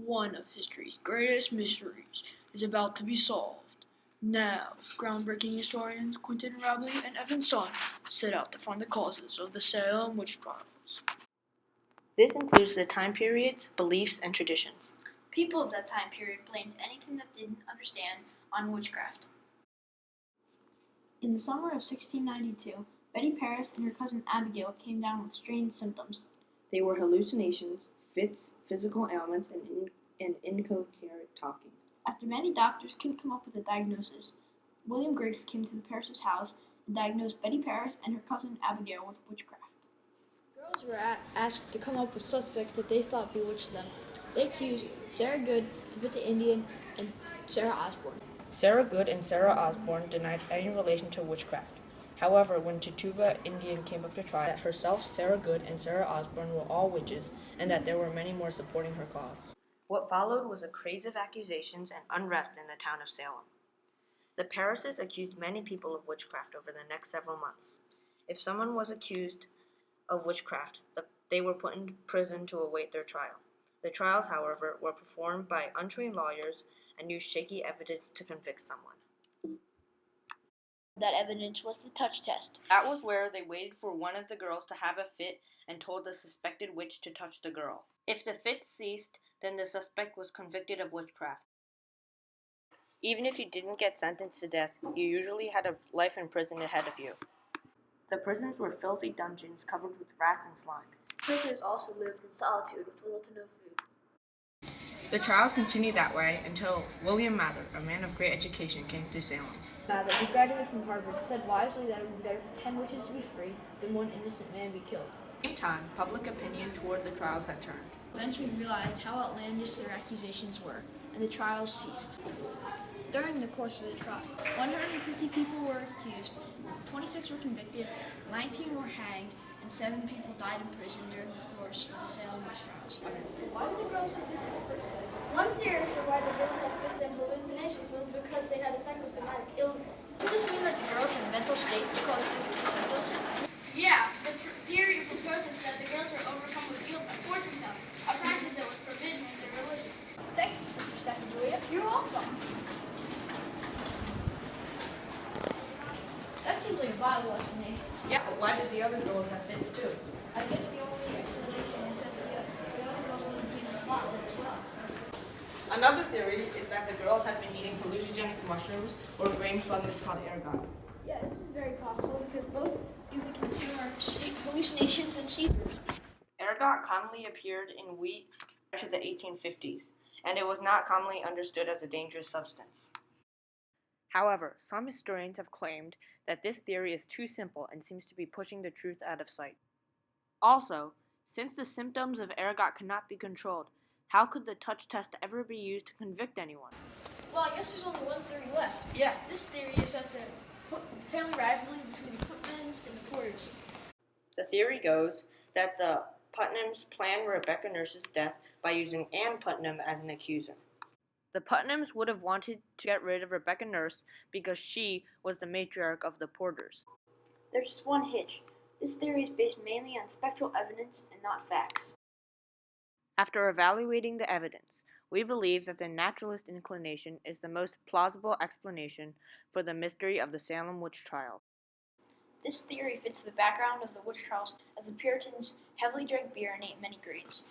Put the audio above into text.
One of history's greatest mysteries is about to be solved. Now, groundbreaking historians Quentin Rabley and Evan Son set out to find the causes of the Salem witch trials. This includes the time periods, beliefs, and traditions. People of that time period blamed anything that they didn't understand on witchcraft. In the summer of 1692, Betty Paris and her cousin Abigail came down with strange symptoms. They were hallucinations, fits, physical ailments, and incoherent talking. After many doctors couldn't come up with a diagnosis, William Griggs came to the Paris' house and diagnosed Betty Paris and her cousin Abigail with witchcraft. Girls were asked to come up with suspects that they thought bewitched them. They accused Sarah Good, Tabitha Indian, and Sarah Osborne. Sarah Good and Sarah Osborne denied any relation to witchcraft. However, when Tituba Indian came up to trial, that herself, Sarah Good, and Sarah Osborne were all witches, and that there were many more supporting her cause. What followed was a craze of accusations and unrest in the town of Salem. The Parises accused many people of witchcraft over the next several months. If someone was accused of witchcraft, they were put in prison to await their trial. The trials, however, were performed by untrained lawyers and used shaky evidence to convict someone. That evidence was the touch test. That was where they waited for one of the girls to have a fit and told the suspected witch to touch the girl. If the fits ceased, then the suspect was convicted of witchcraft. Even if you didn't get sentenced to death, you usually had a life in prison ahead of you. The prisons were filthy dungeons covered with rats and slime. Prisoners also lived in solitude with little to no food. The trials continued that way until William Mather, a man of great education, came to Salem. Mather, who graduated from Harvard, said wisely that it would be better for 10 witches to be free than one innocent man be killed. At the same time, public opinion toward the trials had turned. Eventually realized how outlandish their accusations were, and the trials ceased. During the course of the trial, 150 people were accused, 26 were convicted, 19 were hanged, and 7 people died in prison during the course of the Salem witch trials. Why did the girls have fits in the first place? One theory for why the girls had fits and hallucinations was because they had a psychosomatic illness. Does this mean that the girls had mental states that caused physical symptoms? Yeah, the theory proposes that the girls were overcome with guilt by fortune telling, a practice that was forbidden in their religion. Thanks, Professor Sacagawea. You're welcome. That seems like a viable explanation. Yeah, but why did the other girls have fits too? I guess the only explanation is that the other girls wanted to be in the spotlight as well. Another theory is that the girls had been eating hallucinogenic mushrooms or a grain fungus called ergot. Yeah, this is very possible because both give the consumer hallucinations and seizures. Ergot commonly appeared in wheat prior to the 1850s, and it was not commonly understood as a dangerous substance. However, some historians have claimed that this theory is too simple and seems to be pushing the truth out of sight. Also, since the symptoms of ergot cannot be controlled, how could the touch test ever be used to convict anyone? Well, I guess there's only one theory left. Yeah. This theory is that the family rivalry between the Putnams and the Porters. The theory goes that the Putnams planned Rebecca Nurse's death by using Ann Putnam as an accuser. The Putnams would have wanted to get rid of Rebecca Nurse because she was the matriarch of the Porters. There's just one hitch. This theory is based mainly on spectral evidence and not facts. After evaluating the evidence, we believe that the naturalist inclination is the most plausible explanation for the mystery of the Salem witch trial. This theory fits the background of the witch trials as the Puritans heavily drank beer and ate many greens.